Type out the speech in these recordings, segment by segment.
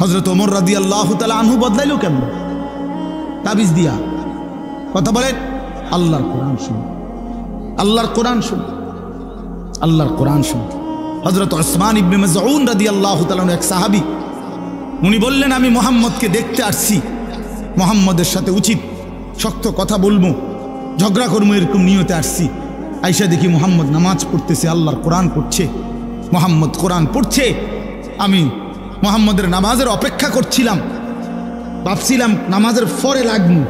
হযরত ওমর রাদিয়াল্লাহু তাআলা আনহু বদলাইলো কেমন? তাবিজ দিয়া। কথা বলেন, আল্লাহর কোরআন শুন, আল্লাহর কোরআন শুন, আল্লাহর কোরআন শুন। হযরত উসমান ইবনে মাযউন রাদিয়াল্লাহু তাআলা এক সাহাবী, উনি বললেন আমি মুহাম্মদকে দেখতে আসছি, মুহাম্মদের সাথে উচিত শক্ত কথা বলবো, ঝগড়া করবো, এরকম নিয়তে আসছি। আইসা দেখি মুহাম্মদ নামাজ পড়তেছে, আল্লাহর কোরআন পড়ছে, মুহাম্মদ কোরআন পড়ছে। আমি মুহাম্মদের নামাজের অপেক্ষা করছিলাম, ভাবছিলাম নামাজের পরে লাগবো,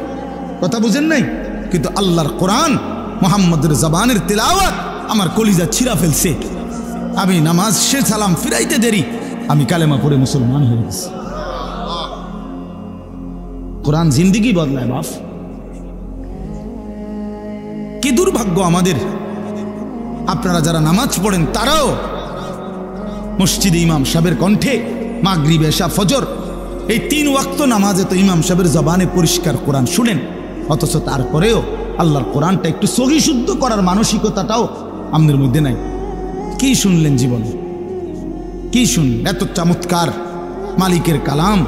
কথা বুঝেন নাই? কিন্তু আল্লাহর কোরআন মুহাম্মদের জবানের তিলাওয়াত আমার কলিজা ছিঁড়া ফেলছে। আমি নামাজ শেষ সালাম ফিরাইতে দেরি, আমি কালেমা পড়ে মুসলমান হয়ে গেছি। কোরআন জিন্দেগি বদলায় বাপ। কি দুর্ভাগ্য আমাদের। আপনারা যারা নামাজ পড়েন তারাও মসজিদে ইমাম সাহেবের কণ্ঠে মাগরিব, এশা, ফজর এই 3 ওয়াক্ত নামাজে তো ইমাম সাহেবের জবানে পরিষ্কার কোরআন শুনেন, অথচ তারপরেও আল্লাহর কোরআনটা একটু সহি শুদ্ধ করার মানসিকতাটাও আমাদের মধ্যে নাই। কি শুনলেন জীবনে? কি শুনলেন? এত চমৎকার মালিকের কালাম,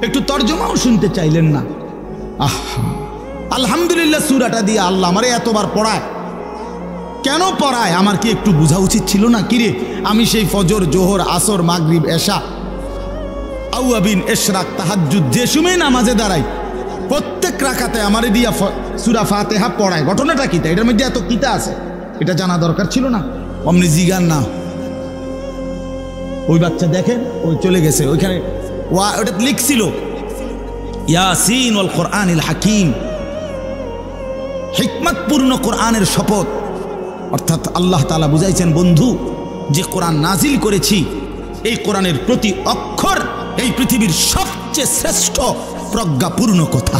একটু তর্জমাও শুনতে চাইলেন না। আহা, আলহামদুলিল্লাহ সূরাটা দিয়ে আল্লাহ আমারে এতবার পড়ায়, কেন পড়ায় আমার কি একটু বোঝা উচিত ছিল না? কিরে, আমি সেই ফজর, জোহর, আসর, মাগরিব, এশা, আউয়াবিন, ইশরাক, তাহাজ্জুদ যে সময় নামাজে দাঁড়াই, প্রত্যেক রাকাতে আমারে দিয়া সূরা ফাতিহা পড়ায়। ঘটনাটা কি? এটার মধ্যে এত কিতা আছে, এটা জানা দরকার ছিল না? অমনি জিগান না। ওই বাচ্চা দেখেন, ওই চলে গেছে, ওইখানে ওটা লিখছিল ইয়াসিন ওয়াল কোরআনিল হাকিম, হিকমতপূর্ণ কোরআনের শপথ। অর্থাৎ আল্লাহ তাআলা বুঝাইছেন, বন্ধু যে কোরআন নাজিল করেছি, এই কোরআনের প্রতি অক্ষর এই পৃথিবীর সবচেয়ে শ্রেষ্ঠ প্রজ্ঞাপূর্ণ কথা।